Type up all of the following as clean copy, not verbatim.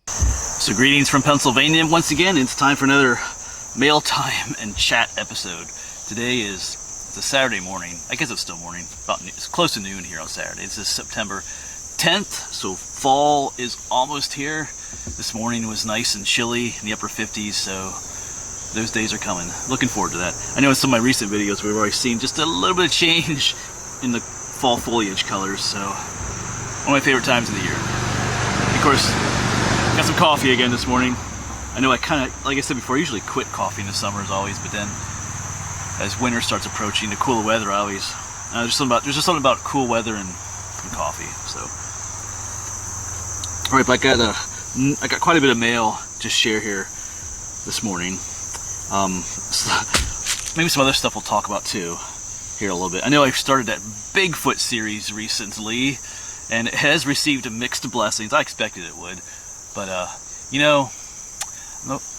So greetings from Pennsylvania once again. It's time for another mail time and chat episode. Today it's a Saturday morning. I guess it's still morning. It's close to noon here on Saturday. It's September 10th, so fall is almost here. This morning was nice and chilly in the upper 50s, so those days are coming. Looking forward to that. I know in some of my recent videos we've already seen just a little bit of change in the fall foliage colors, so one of my favorite times of the year. Of course, got some coffee again this morning. I know I kind of, like I said before, I usually quit coffee in the summers always, but then as winter starts approaching, the cooler weather, I always, there's just something about cool weather and coffee. So, all right, but I got quite a bit of mail to share here this morning. Maybe some other stuff we'll talk about too here a little bit. I know I've started that Bigfoot series recently, and it has received mixed blessings. I expected it would. But, you know,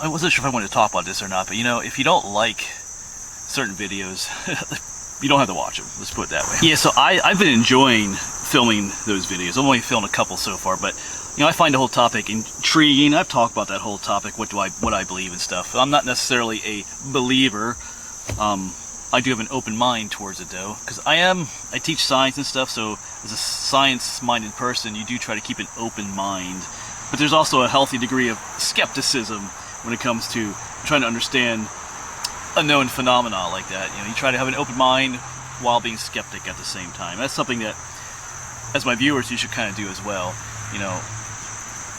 I wasn't sure if I wanted to talk about this or not, but, you know, if you don't like certain videos, you don't have to watch them. Let's put it that way. Yeah, so I've been enjoying filming those videos. I've only filmed a couple so far, but, you know, I find the whole topic intriguing. I've talked about that whole topic, what I believe and stuff. I'm not necessarily a believer. I do have an open mind towards it, though, because I teach science and stuff, so as a science-minded person, you do try to keep an open mind. But there's also a healthy degree of skepticism when it comes to trying to understand unknown phenomena like that. You know, you try to have an open mind while being skeptic at the same time. That's something that, as my viewers, you should kind of do as well. You know,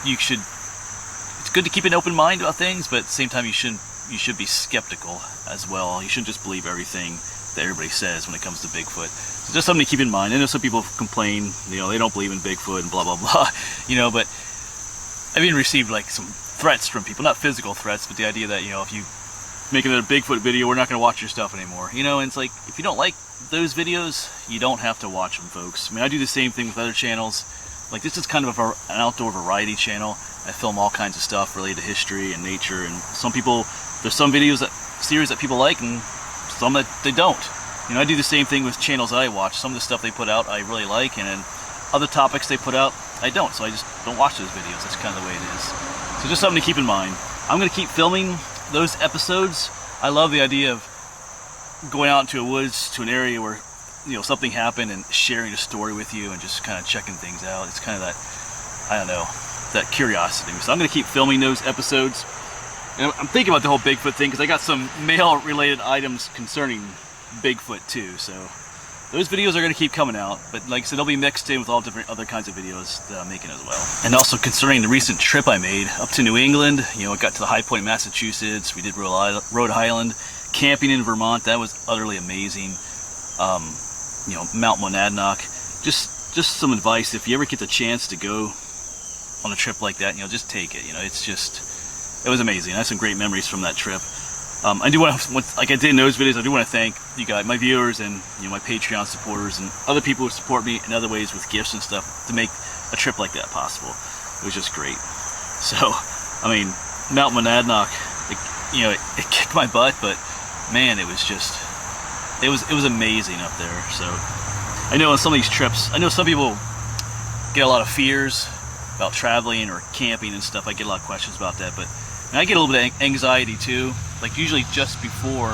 it's good to keep an open mind about things, but at the same time you should be skeptical as well. You shouldn't just believe everything that everybody says when it comes to Bigfoot. So just something to keep in mind. I know some people complain, you know, they don't believe in Bigfoot and blah blah blah, you know, but I've even received like some threats from people, not physical threats, but the idea that, you know, if you make another Bigfoot video, we're not going to watch your stuff anymore. You know, and it's like, if you don't like those videos, you don't have to watch them, folks. I mean, I do the same thing with other channels. Like, this is kind of an outdoor variety channel. I film all kinds of stuff related to history and nature, and there's some series that people like, and some that they don't. You know, I do the same thing with channels that I watch. Some of the stuff they put out I really like, and then other topics they put out I don't, so I just don't watch those videos. That's kind of the way it is. So just something to keep in mind. I'm going to keep filming those episodes. I love the idea of going out into a woods, to an area where, you know, something happened, and sharing a story with you and just kind of checking things out. It's kind of that, I don't know, that curiosity. So I'm going to keep filming those episodes. And I'm thinking about the whole Bigfoot thing because I got some mail-related items concerning Bigfoot too. So those videos are going to keep coming out, but like I said, they'll be mixed in with all different other kinds of videos that I'm making as well. And also concerning the recent trip I made up to New England, you know, I got to the High Point, Massachusetts. We did Rhode Island, camping in Vermont. That was utterly amazing. You know, Mount Monadnock. Just some advice: if you ever get the chance to go on a trip like that, you know, just take it. You know, it was amazing. I have some great memories from that trip. I do want to, like I did in those videos, I do want to thank you guys, my viewers, and, you know, my Patreon supporters, and other people who support me in other ways with gifts and stuff to make a trip like that possible. It was just great. So, I mean, Mount Monadnock, you know, it kicked my butt, but man, it was amazing up there. So, I know on some of these trips, I know some people get a lot of fears about traveling or camping and stuff. I get a lot of questions about that, but I get a little bit of anxiety too. Like, usually just before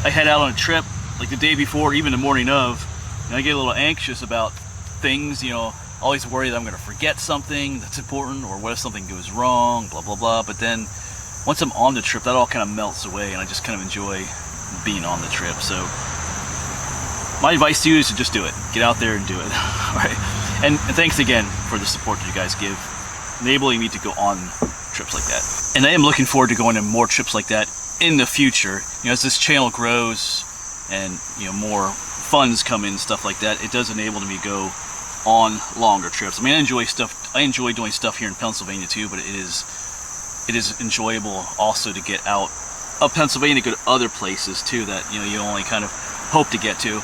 I head out on a trip, like the day before, even the morning of, and I get a little anxious about things, you know, always worry that I'm going to forget something that's important, or what if something goes wrong, blah blah blah. But then once I'm on the trip, that all kind of melts away, and I just kind of enjoy being on the trip. So my advice to you is to just do it. Get out there and do it. All right. And thanks again for the support that you guys give, enabling me to go on trips like that. And I am looking forward to going on more trips like that in the future. You know, as this channel grows and, you know, more funds come in and stuff like that, it does enable me to go on longer trips. I mean, I enjoy doing stuff here in Pennsylvania too, but it is enjoyable also to get out of Pennsylvania to go to other places too that, you know, you only kind of hope to get to.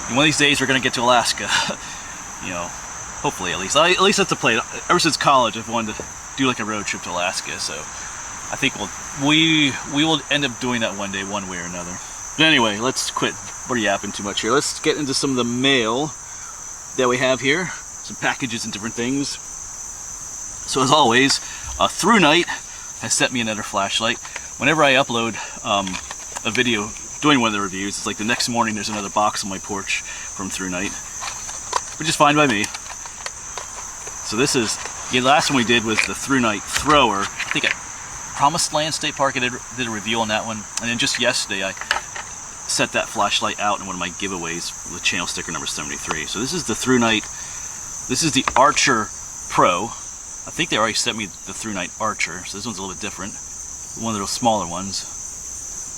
And one of these days we're going to get to Alaska. You know, hopefully at least that's the plan. Ever since college I've wanted to do like a road trip to Alaska, so I think we will end up doing that one day, one way or another. But anyway, let's quit yapping too much here. Let's get into some of the mail that we have here. Some packages and different things. So as always, Through Night has sent me another flashlight. Whenever I upload a video doing one of the reviews, it's like the next morning there's another box on my porch from Through Night, which is fine by me. So this is, the last one we did was the Through Night Thrower. I think at Promised Land State Park I did a review on that one. And then just yesterday I set that flashlight out in one of my giveaways with channel sticker number 73. So this is the Through Night, this is the Archer Pro. I think they already sent me the Through Night Archer, so this one's a little bit different. One of those smaller ones.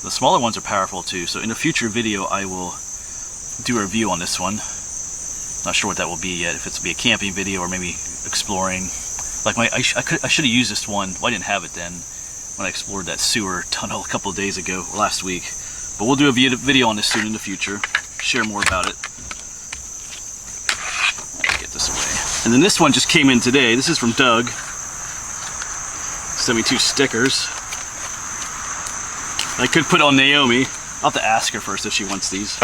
The smaller ones are powerful too, so in a future video I will do a review on this one. Not sure what that will be yet, if it's be a camping video or maybe exploring. Like I should have used this one, well, I didn't have it then, when I explored that sewer tunnel a couple of days ago, last week. But we'll do a video on this soon in the future, share more about it. Get this away. And then this one just came in today. This is from Doug. Sent me 2 stickers. I could put on Naomi. I'll have to ask her first if she wants these.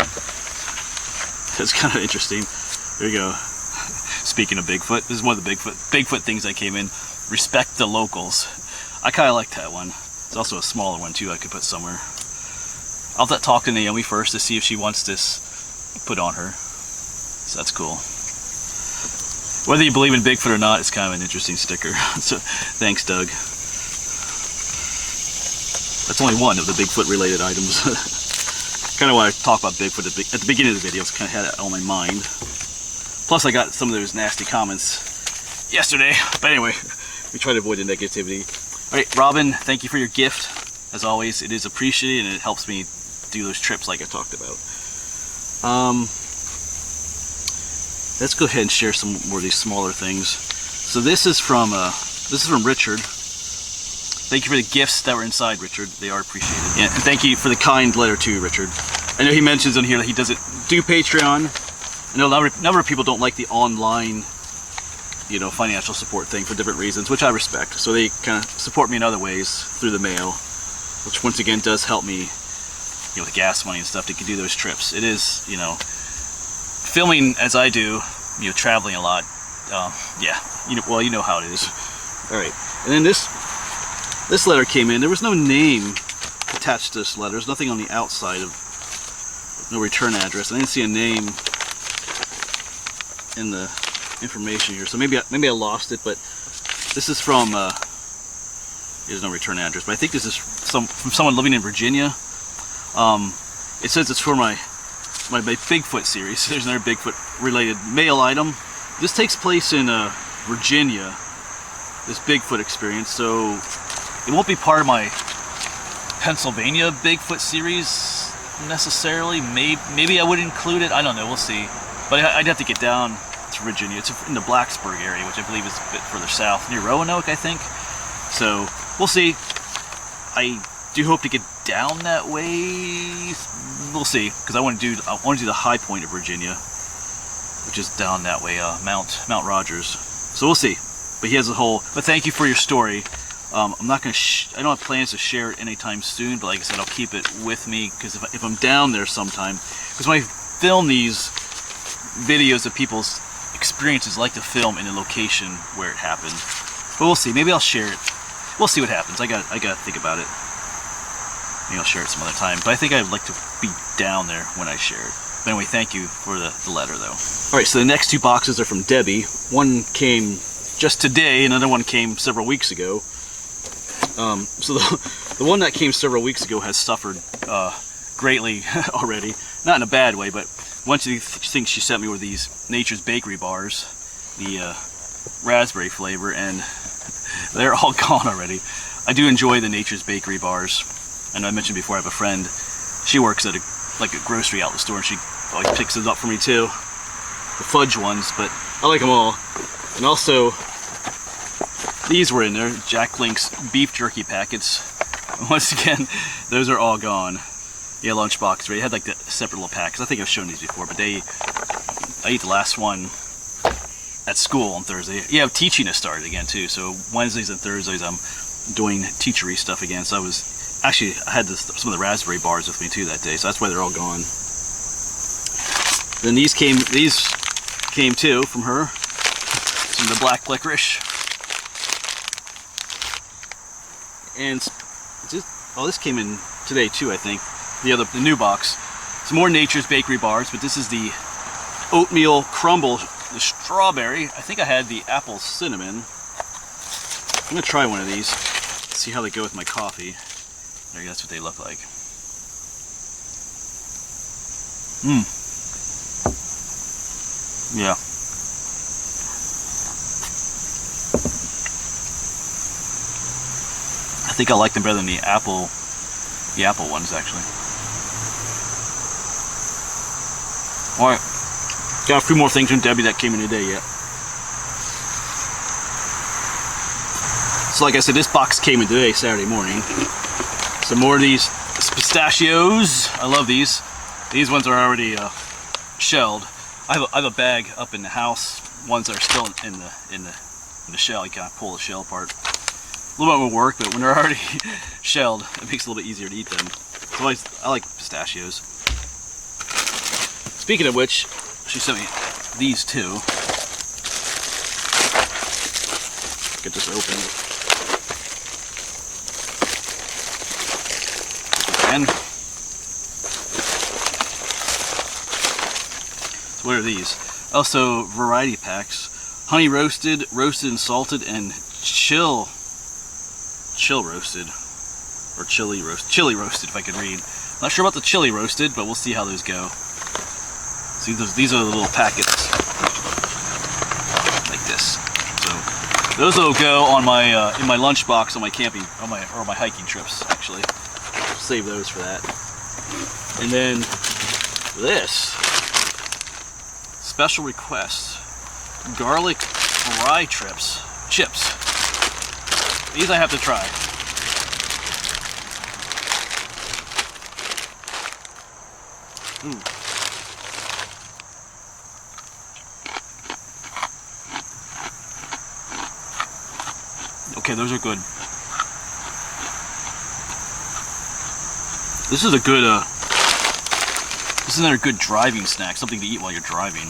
It's kind of interesting. There you go. Speaking of Bigfoot, this is one of the Bigfoot things that came in. Respect the locals. I kind of like that one. There's also a smaller one too I could put somewhere. I'll have to talk to Naomi first to see if she wants this put on her. So that's cool. Whether you believe in Bigfoot or not, it's kind of an interesting sticker. So thanks, Doug. That's only one of the Bigfoot related items. Kind of want to talk about Bigfoot at the beginning of the video, so kind of had it on my mind. Plus I got some of those nasty comments yesterday. But anyway, we try to avoid the negativity. Alright, Robin, thank you for your gift. As always, it is appreciated and it helps me do those trips like I talked about. Let's go ahead and share some more of these smaller things. So this is from Richard. Thank you for the gifts that were inside, Richard. They are appreciated. Yeah, and thank you for the kind letter too, Richard. I know he mentions on here that he doesn't do Patreon. I know a number of people don't like the online, you know, financial support thing for different reasons, which I respect. So they kind of support me in other ways through the mail, which once again does help me, you know, with gas money and stuff to do those trips. It is, you know, filming as I do, you know, traveling a lot. Yeah, you know, well, you know how it is. All right, and then this letter came in. There was no name attached to this letter. There's nothing on the outside of, no return address. I didn't see a name in the information here, so maybe I lost it. But this is from there's no return address, but I think this is from someone living in Virginia. It says it's for my Bigfoot series. There's another Bigfoot related mail item. This takes place in Virginia, this Bigfoot experience, so it won't be part of my Pennsylvania Bigfoot series necessarily. Maybe I would include it, I don't know, we'll see. But I'd have to get down to Virginia. It's in the Blacksburg area, which I believe is a bit further south, near Roanoke, I think. So we'll see. I do hope to get down that way. We'll see, because I want to do the high point of Virginia, which is down that way, Mount Rogers. So we'll see. But he has a whole. But thank you for your story. I'm not gonna. I don't have plans to share it anytime soon. But like I said, I'll keep it with me, because if I'm down there sometime, because when I film these videos of people's experiences, I like to film in a location where it happened. But we'll see. Maybe I'll share it. We'll see what happens. I got to think about it. Maybe I'll share it some other time. But I think I'd like to be down there when I share it. But anyway, thank you for the letter, though. All right, so the next 2 boxes are from Debbie. One came just today, another one came several weeks ago. So the one that came several weeks ago has suffered greatly already. Not in a bad way, but one of the things she sent me were these Nature's Bakery bars, the raspberry flavor, and they're all gone already. I do enjoy the Nature's Bakery bars. And I mentioned before, I have a friend, she works at a grocery outlet store, and she always picks them up for me too. The fudge ones, but I like them all. And also, these were in there, Jack Link's beef jerky packets. Once again, those are all gone. Yeah, lunchbox, right? They had like the separate little packs. I think I've shown these before, but I ate the last one at school on Thursday. Yeah, teaching has started again too. So Wednesdays and Thursdays I'm doing teachery stuff again. So I had some of the raspberry bars with me too that day. So that's why they're all gone. Then these came too from her. Some of the black licorice. And this came in today too, I think. The new box. Some more Nature's Bakery bars, but this is the oatmeal crumble, the strawberry. I think I had the apple cinnamon. I'm gonna try one of these, see how they go with my coffee. There, that's what they look like. Yeah. I think I like them better than the apple ones, actually. Alright, got a few more things from Debbie that came in today yet. So like I said, this box came in today, Saturday morning. Some more of these pistachios. I love these. These ones are already shelled. I have a bag up in the house. Ones that are still in the shell. You kind of pull the shell apart. A little bit more work, but when they're already shelled, it makes it a little bit easier to eat them. So I like pistachios. Speaking of which, she sent me these two. Get this open. And so what are these? Also variety packs. Honey roasted, roasted and salted, and chill roasted. Or chili roasted if I could read. Not sure about the chili roasted, but we'll see how those go. See, these are the little packets. Like this. So those will go on my in my lunchbox on my camping or my hiking trips, actually. Save those for that. And then this special request, garlic fry chips. These I have to try. Okay, those are good. This is a good, this is another good driving snack, something to eat while you're driving.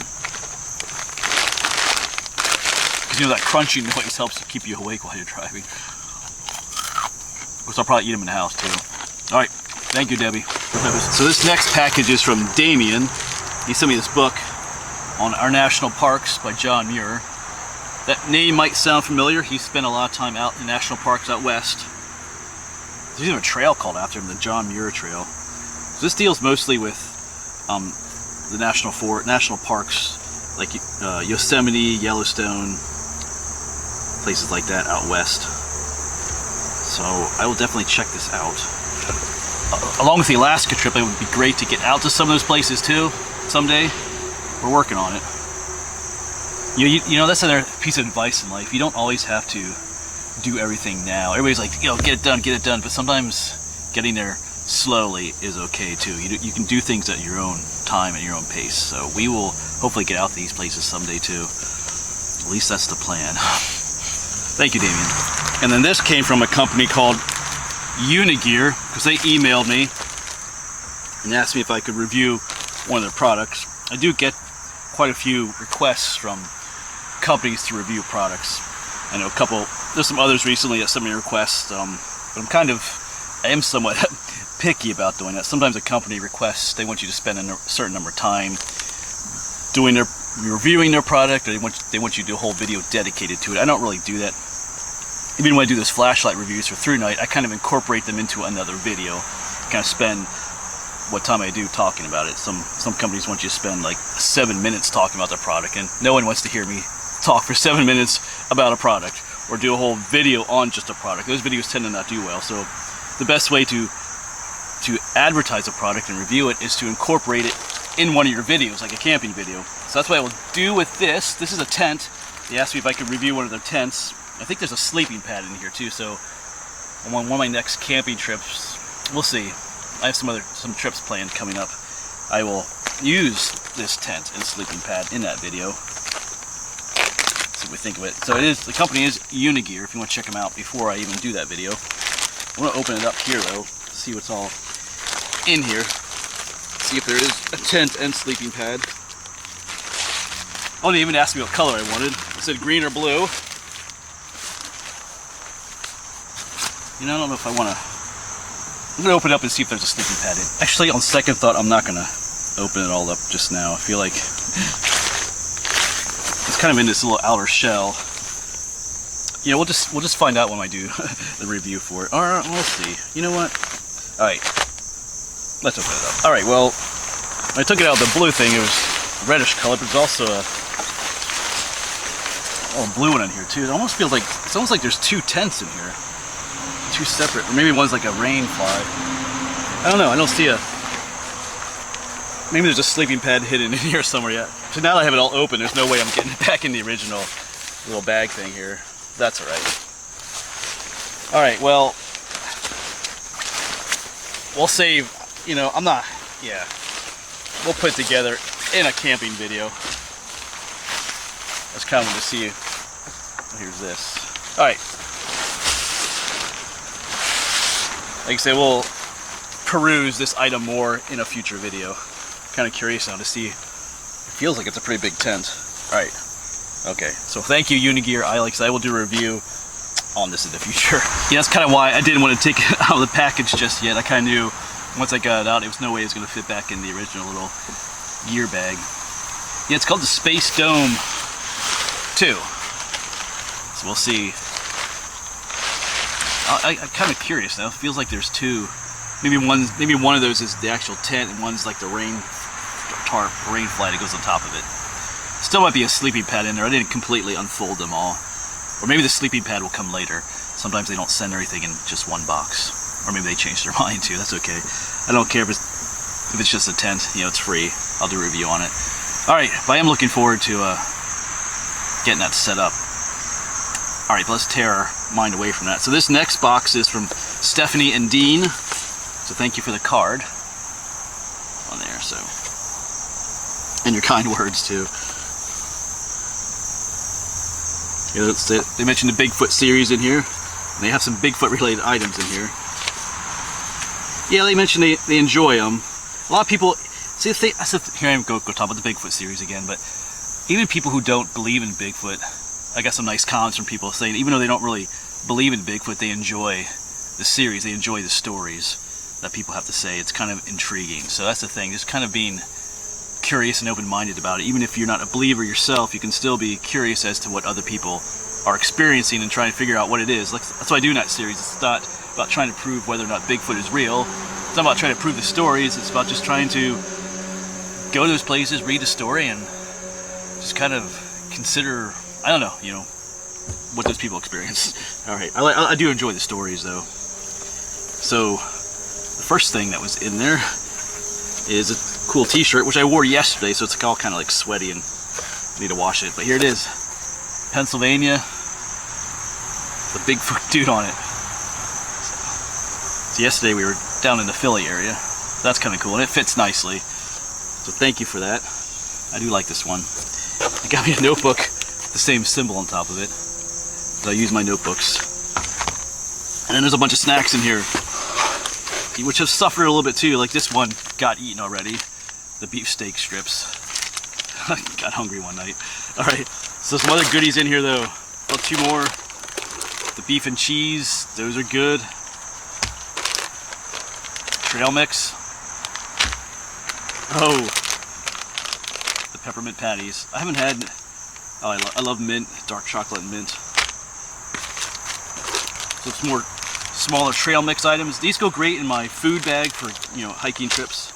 Because you know that crunching noise helps keep you awake while you're driving. Of course, I'll probably eat them in the house too. Alright, thank you, Debbie. So this next package is from Damien. He sent me this book on our national parks by John Muir. That name might sound familiar. He spent a lot of time out in national parks out west. There's even a trail called after him, the John Muir Trail. So this deals mostly with the national parks like Yosemite, Yellowstone, places like that out west. So I will definitely check this out. Along with the Alaska trip, it would be great to get out to some of those places too someday. We're working on it. You know, that's another piece of advice in life. You don't always have to do everything now. Everybody's like, you know, get it done. But sometimes getting there slowly is okay too. You can do things at your own time and your own pace. So we will hopefully get out to these places someday too. At least that's the plan. Thank you, Damien. And then this came from a company called Unigear, because they emailed me and asked me if I could review one of their products. I do get quite a few requests from companies to review products. I know there's some others recently that sent me requests, but I am somewhat picky about doing that. Sometimes a company requests, they want you to spend a certain number of time reviewing their product, or they want you to do a whole video dedicated to it. I don't really do that. Even when I do those flashlight reviews for Through Night, I kind of incorporate them into another video. Kind of spend what time I do talking about it. Some companies want you to spend like 7 minutes talking about their product, and no one wants to hear me talk for 7 minutes about a product or do a whole video on just a product. Those videos tend to not do well. So the best way to advertise a product and review it is to incorporate it in one of your videos, like a camping video. So that's what I will do with this. This is a tent. They asked me if I could review one of their tents. I think there's a sleeping pad in here too, so on one of my next camping trips, we'll see. I have some trips planned coming up. I will use this tent and sleeping pad in that video. See what we think of it. So the company is Unigear, if you want to check them out before I even do that video. I want to open it up here though, see what's all in here. See if there is a tent and sleeping pad. Oh, they even asked me what color I wanted. I said green or blue. You know, I don't know if I want to. I'm gonna open it up and see if there's a sleeping pad in. Actually, on second thought, I'm not gonna open it all up just now. I feel like it's kind of in this little outer shell. You know, we'll just find out when I do the review for it. All right, we'll see. You know what? All right, let's open it up. All right, well, when I took it out, the blue thing, it was reddish color, but there's also a blue one in here too. It almost feels like it's almost like there's two tents in here, two separate, or maybe one's like a rain fly. I don't know. I don't see a. Maybe there's a sleeping pad hidden in here somewhere yet. So now that I have it all open, there's no way I'm getting it back in the original little bag thing here. That's all right. All right. Well, we'll save. You know, I'm not. Yeah. We'll put it together in a camping video. I was kind of to see you. Here's this. All right. Like I said, we'll peruse this item more in a future video. Kind of curious now to see. It feels like it's a pretty big tent. All right. Okay. So thank you, Unigear. I will do a review on this in the future. Yeah, that's kind of why I didn't want to take it out of the package just yet. I kind of knew once I got it out, there was no way it was going to fit back in the original little gear bag. Yeah, it's called the Space Dome 2. So we'll see. I'm kind of curious now. It feels like there's two. Maybe one of those is the actual tent, and one's like the rain tarp, rain fly that goes on top of it. Still might be a sleeping pad in there. I didn't completely unfold them all. Or maybe the sleeping pad will come later. Sometimes they don't send everything in just one box. Or maybe they change their mind too. That's okay. I don't care if it's just a tent. You know, it's free. I'll do a review on it. All right, but I am looking forward to getting that set up. All right, but let's tear our mind away from that. So this next box is from Stephanie and Dean. So thank you for the card on there. So, and your kind words too. Yeah, that's it. They mentioned the Bigfoot series in here. And they have some Bigfoot related items in here. Yeah, they mentioned they enjoy them. A lot of people see if they. Here I am go talk about the Bigfoot series again. But even people who don't believe in Bigfoot, I got some nice comments from people saying even though they don't really believe in Bigfoot, they enjoy the series. They enjoy the stories that people have to say. It's kind of intriguing. So that's the thing. Just kind of being curious and open-minded about it. Even if you're not a believer yourself, you can still be curious as to what other people are experiencing and try to figure out what it is. That's what I do in that series. It's not about trying to prove whether or not Bigfoot is real. It's not about trying to prove the stories. It's about just trying to go to those places, read the story, and just kind of consider, I don't know, you know, what those people experience. All right, I do enjoy the stories though. So the first thing that was in there is a cool t-shirt, which I wore yesterday, so it's all kind of like sweaty and I need to wash it. But here it is, Pennsylvania, the Bigfoot dude on it. So yesterday we were down in the Philly area. That's kind of cool, and it fits nicely. So thank you for that. I do like this one. It got me a notebook, the same symbol on top of it. So I use my notebooks. And then there's a bunch of snacks in here, which have suffered a little bit too. Like this one got eaten already. The beefsteak strips. I got hungry one night. All right, so some other goodies in here though. Oh, two more. The beef and cheese, those are good. Trail mix. Oh, the peppermint patties. I haven't had. Oh, I love mint, dark chocolate and mint. So it's more smaller trail mix items. These go great in my food bag for, you know, hiking trips.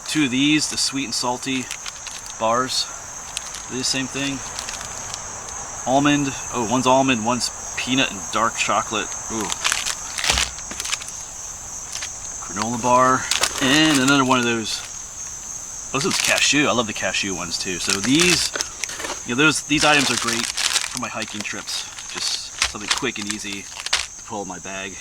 Two of these, the sweet and salty bars. They're the same thing. Almond. Oh, one's almond, one's peanut and dark chocolate. Ooh. Granola bar. And another one of those. Oh, this one's cashew. I love the cashew ones too. So these, you know, these items are great for my hiking trips. Just something quick and easy to pull in my bag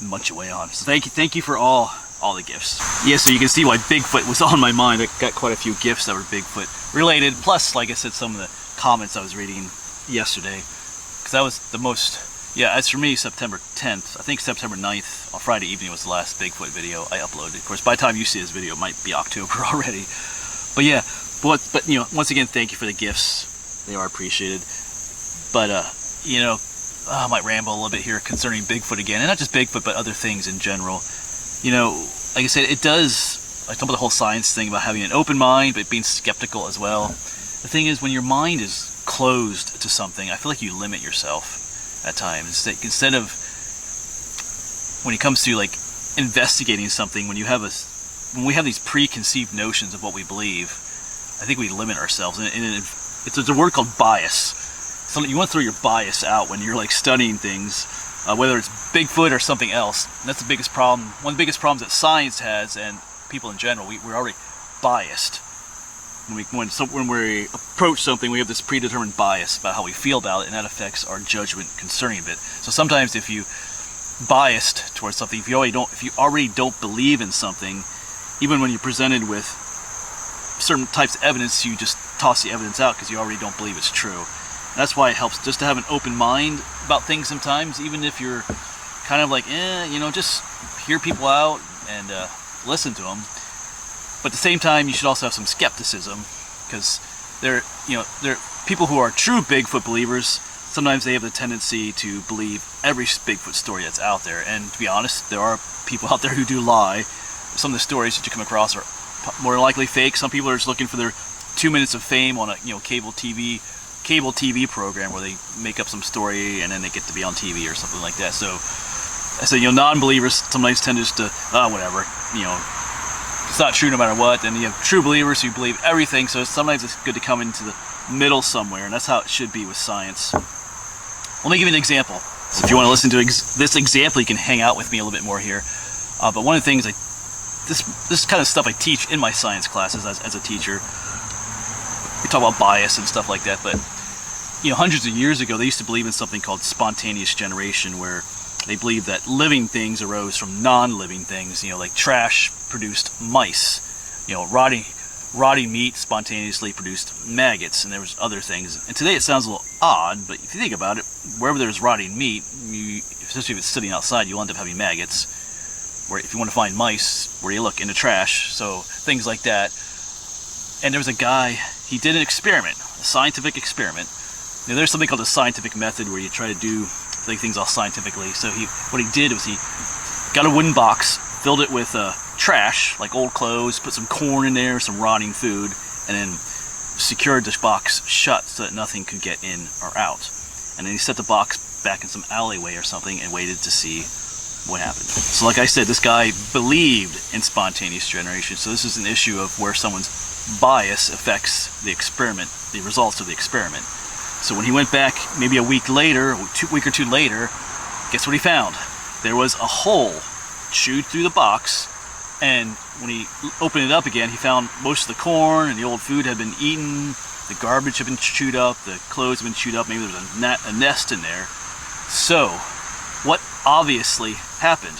and munch away on. So thank you for all the gifts. Yeah, so you can see why Bigfoot was on my mind. I got quite a few gifts that were Bigfoot related. Plus, like I said, some of the comments I was reading yesterday. Because that was the most, yeah, as for me, September 10th. I think September 9th, on Friday evening, was the last Bigfoot video I uploaded. Of course, by the time you see this video, it might be October already. But yeah, but you know, once again, thank you for the gifts. They are appreciated. But, you know, I might ramble a little bit here concerning Bigfoot again, and not just Bigfoot, but other things in general. You know, like I said, it does, I talk about the whole science thing about having an open mind, but being skeptical as well. The thing is, when your mind is closed to something, I feel like you limit yourself at times. Instead of, when it comes to like investigating something, when we have these preconceived notions of what we believe, I think we limit ourselves. And it's a word called bias. So you want to throw your bias out when you're like studying things, whether it's Bigfoot or something else. And that's the biggest problem. One of the biggest problems that science has, and people in general, we're already biased. When we approach something, we have this predetermined bias about how we feel about it, and that affects our judgment concerning it. So sometimes if you biased towards something, if you already don't believe in something, even when you're presented with certain types of evidence, you just toss the evidence out because you already don't believe it's true. And that's why it helps just to have an open mind about things sometimes, even if you're kind of like, just hear people out and listen to them. But at the same time, you should also have some skepticism, because there are people who are true Bigfoot believers. Sometimes they have the tendency to believe every Bigfoot story that's out there. And to be honest, there are people out there who do lie. Some of the stories that you come across are more likely fake. Some people are just looking for their 2 minutes of fame on a cable TV program where they make up some story and then they get to be on TV or something like that. So non-believers sometimes tend just to whatever, it's not true no matter what. And you have true believers who believe everything. So sometimes it's good to come into the middle somewhere, and that's how it should be with science. Let me give you an example. So if you want to listen to this example, you can hang out with me a little bit more here. But one of the things this kind of stuff I teach in my science classes as a teacher. We talk about bias and stuff like that, but hundreds of years ago, they used to believe in something called spontaneous generation, where they believed that living things arose from non-living things. Like trash produced mice. Rotting meat spontaneously produced maggots, and there was other things. And today it sounds a little odd, but if you think about it, wherever there's rotting meat, especially if it's sitting outside, you'll end up having maggots. Where if you want to find mice, where do you look? In the trash. So things like that. And there was a guy, he did an experiment, a scientific experiment. There's something called a scientific method where you try to do things all scientifically. So what he did was he got a wooden box, filled it with trash, like old clothes, put some corn in there, some rotting food, and then secured the box shut so that nothing could get in or out. And then he set the box back in some alleyway or something and waited to see what happened. So like I said, this guy believed in spontaneous generation. So this is an issue of where someone's bias affects the experiment, the results of the experiment. So when he went back maybe a week later, a week or two later, guess what he found? There was a hole chewed through the box, and when he opened it up again, he found most of the corn and the old food had been eaten, the garbage had been chewed up, the clothes had been chewed up, maybe there was a nest in there. So, what obviously happened?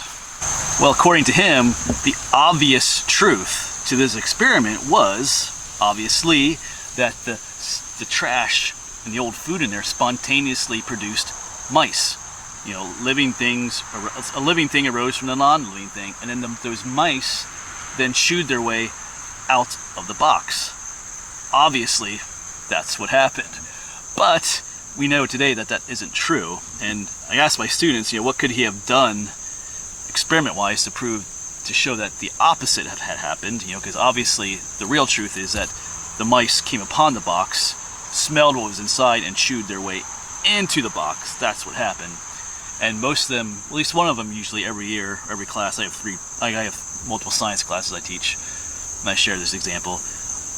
Well, according to him, the obvious truth to this experiment was, obviously, that the trash and the old food in there spontaneously produced mice. Living things, a living thing arose from the non-living thing, and then those mice then chewed their way out of the box. Obviously, that's what happened. But we know today that isn't true, and I asked my students, what could he have done experiment-wise to show that the opposite had happened, because obviously the real truth is that the mice came upon the box, smelled what was inside, and chewed their way into the box. That's what happened. And most of them, at least one of them usually every year, every class, I have multiple science classes I teach, and I share this example.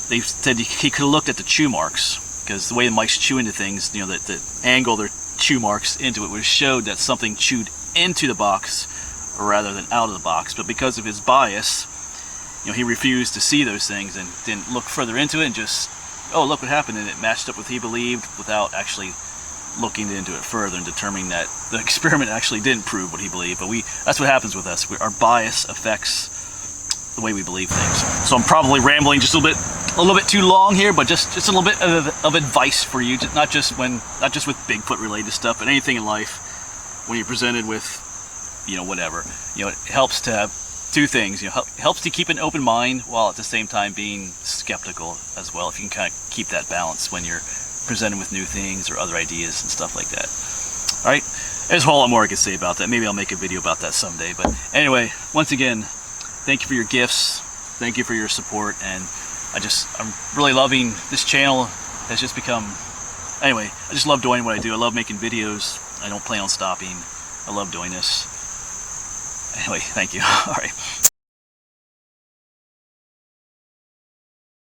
They said he could have looked at the chew marks, because the way the mice chew into things, the angle their chew marks into it would have showed that something chewed into the box rather than out of the box. But because of his bias, he refused to see those things and didn't look further into it and just, oh, look what happened, and it matched up with what he believed without actually looking into it further and determining that the experiment actually didn't prove what he believed. But that's what happens with us. Our bias affects the way we believe things. So I'm probably rambling just a little bit too long here, but just a little bit of advice for you, not just with Bigfoot related stuff, but anything in life. When you're presented with, whatever, it helps to have two things. It helps to keep an open mind while at the same time being skeptical as well. If you can kind of keep that balance when you're presented with new things or other ideas and stuff like that. All right, there's a whole lot more I could say about that. Maybe I'll make a video about that someday. But anyway, once again, thank you for your gifts. Thank you for your support. And I'm really loving this channel. Has just become, anyway, I just love doing what I do. I love making videos. I don't plan on stopping. I love doing this. Anyway, thank you. All right.